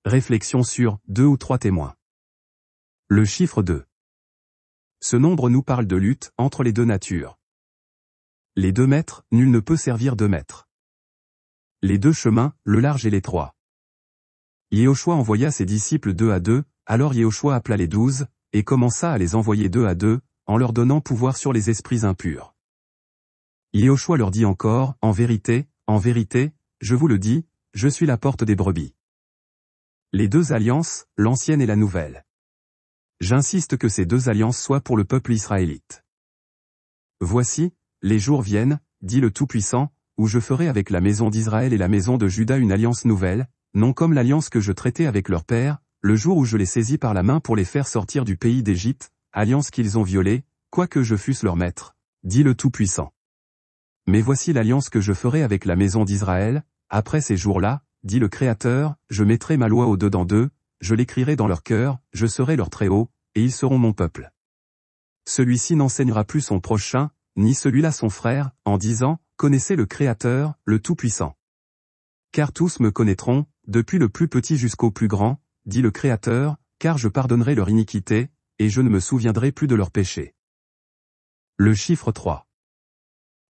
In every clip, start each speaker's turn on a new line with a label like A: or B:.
A: Réflexion sur 2 ou 3 témoins. Le chiffre 2. Ce nombre nous parle de lutte entre les deux natures. Les 2 maîtres, nul ne peut servir 2 maîtres. Les 2 chemins, le large et l'étroit. Yehoshua envoya ses disciples 2 à 2, alors Yehoshua appela les 12, et commença à les envoyer 2 à 2, en leur donnant pouvoir sur les esprits impurs. Yehoshua leur dit encore, en vérité, je vous le dis, je suis la porte des brebis. Les 2 alliances, l'ancienne et la nouvelle. J'insiste que ces 2 alliances soient pour le peuple israélite. Voici, les jours viennent, dit le Tout-Puissant, où je ferai avec la maison d'Israël et la maison de Juda une alliance nouvelle, non comme l'alliance que je traitais avec leur père, le jour où je les saisis par la main pour les faire sortir du pays d'Égypte, alliance qu'ils ont violée, quoique je fusse leur maître, dit le Tout-Puissant. Mais voici l'alliance que je ferai avec la maison d'Israël, après ces jours-là, dit le Créateur, je mettrai ma loi au-dedans d'eux, je l'écrirai dans leur cœur, je serai leur Très-Haut, et ils seront mon peuple. Celui-ci n'enseignera plus son prochain, ni celui-là son frère, en disant, connaissez le Créateur, le Tout-Puissant. Car tous me connaîtront, depuis le plus petit jusqu'au plus grand, dit le Créateur, car je pardonnerai leur iniquité, et je ne me souviendrai plus de leurs péchés. Le chiffre 3.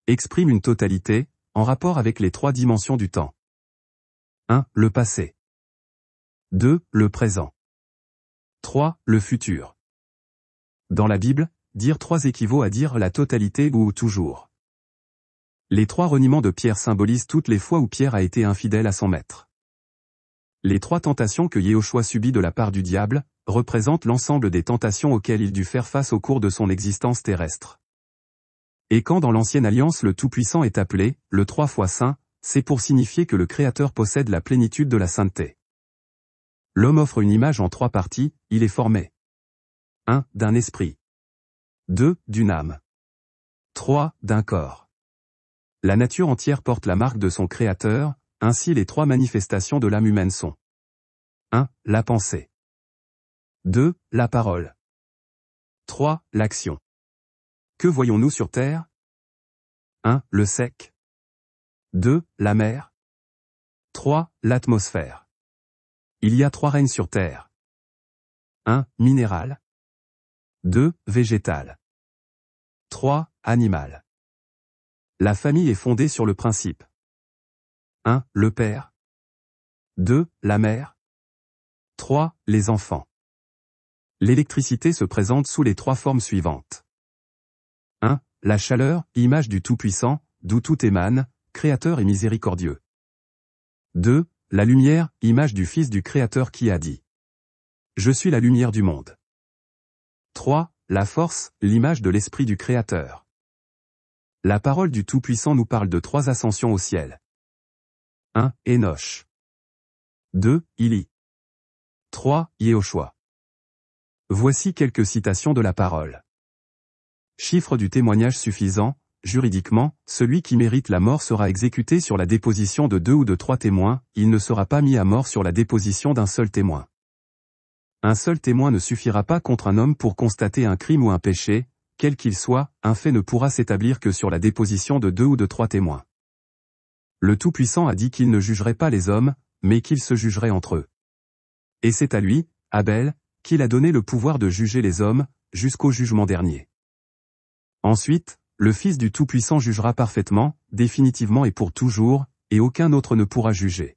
A: Exprime une totalité, en rapport avec les 3 dimensions du temps. 1. Le passé. 2. Le présent. 3. Le futur. Dans la Bible, dire 3 équivaut à dire la totalité ou toujours. Les 3 reniements de Pierre symbolisent toutes les fois où Pierre a été infidèle à son maître. Les 3 tentations que Yehoshua subit de la part du diable, représentent l'ensemble des tentations auxquelles il dut faire face au cours de son existence terrestre. Et quand dans l'Ancienne Alliance le Tout-Puissant est appelé, le 3 fois Saint, c'est pour signifier que le Créateur possède la plénitude de la sainteté. L'homme offre une image en 3 parties, il est formé. 1. D'un esprit. 2. D'une âme. 3. D'un corps. La nature entière porte la marque de son Créateur, ainsi les 3 manifestations de l'âme humaine sont. 1. La pensée. 2. La parole. 3. L'action. Que voyons-nous sur terre? 1. Le sec. 2. La mer. 3. L'atmosphère. Il y a 3 règnes sur terre. 1. Minéral. 2. Végétal. 3. Animal. La famille est fondée sur le principe. 1. Le père. 2. La mère. 3. Les enfants. L'électricité se présente sous les 3 formes suivantes. 1. La chaleur, image du Tout-Puissant, d'où tout émane, Créateur et miséricordieux. 2. La lumière, image du Fils du Créateur qui a dit. Je suis la lumière du monde. 3. La force, l'image de l'Esprit du Créateur. La parole du Tout-Puissant nous parle de 3 ascensions au ciel. 1. Enoch. 2. Élie. 3. Yehoshua. Voici quelques citations de la parole. Chiffre du témoignage suffisant, juridiquement, celui qui mérite la mort sera exécuté sur la déposition de 2 ou de 3 témoins, il ne sera pas mis à mort sur la déposition d'un seul témoin. Un seul témoin ne suffira pas contre un homme pour constater un crime ou un péché, quel qu'il soit, un fait ne pourra s'établir que sur la déposition de 2 ou de 3 témoins. Le Tout-Puissant a dit qu'il ne jugerait pas les hommes, mais qu'ils se jugeraient entre eux. Et c'est à lui, Abel, qu'il a donné le pouvoir de juger les hommes, jusqu'au jugement dernier. Ensuite, le Fils du Tout-Puissant jugera parfaitement, définitivement et pour toujours, et aucun autre ne pourra juger.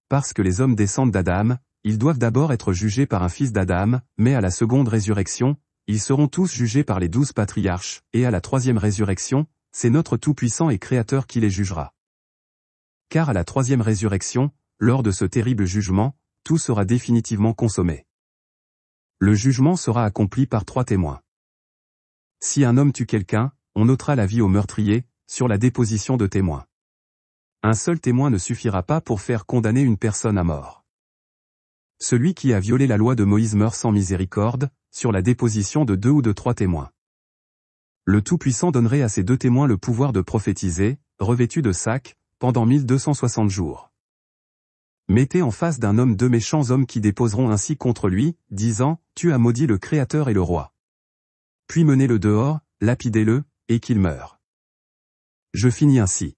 A: Parce que les hommes descendent d'Adam, ils doivent d'abord être jugés par un fils d'Adam, mais à la seconde résurrection, ils seront tous jugés par les 12 patriarches, et à la 3e résurrection, c'est notre Tout-Puissant et Créateur qui les jugera. Car à la 3e résurrection, lors de ce terrible jugement, tout sera définitivement consommé. Le jugement sera accompli par 3 témoins. Si un homme tue quelqu'un, on ôtera la vie au meurtrier, sur la déposition de témoins. Un seul témoin ne suffira pas pour faire condamner une personne à mort. Celui qui a violé la loi de Moïse meurt sans miséricorde, sur la déposition de 2 ou de 3 témoins. Le Tout-Puissant donnerait à ces 2 témoins le pouvoir de prophétiser, revêtus de sac, pendant 1260 jours. Mettez en face d'un homme 2 méchants hommes qui déposeront ainsi contre lui, disant, tu as maudit le Créateur et le roi. Puis menez-le dehors, lapidez-le, et qu'il meure. Je finis ainsi.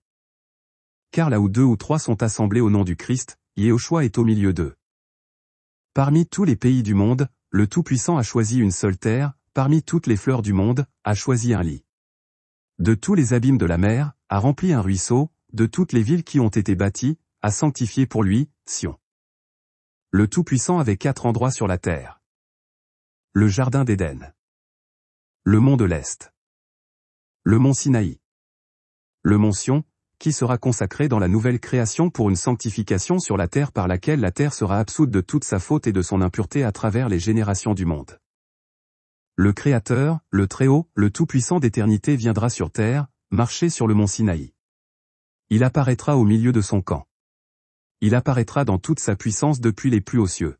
A: Car là où 2 ou 3 sont assemblés au nom du Christ, Yehoshua est au milieu d'eux. Parmi tous les pays du monde, le Tout-Puissant a choisi une seule terre, parmi toutes les fleurs du monde, a choisi un lit. De tous les abîmes de la mer, a rempli un ruisseau, de toutes les villes qui ont été bâties, a sanctifié pour lui, Sion. Le Tout-Puissant avait 4 endroits sur la terre. Le Jardin d'Éden. Le mont de l'Est. Le mont Sinaï. Le mont Sion, qui sera consacré dans la nouvelle création pour une sanctification sur la terre par laquelle la terre sera absoute de toute sa faute et de son impureté à travers les générations du monde. Le Créateur, le Très-Haut, le Tout-Puissant d'éternité viendra sur terre, marcher sur le mont Sinaï. Il apparaîtra au milieu de son camp. Il apparaîtra dans toute sa puissance depuis les plus hauts cieux.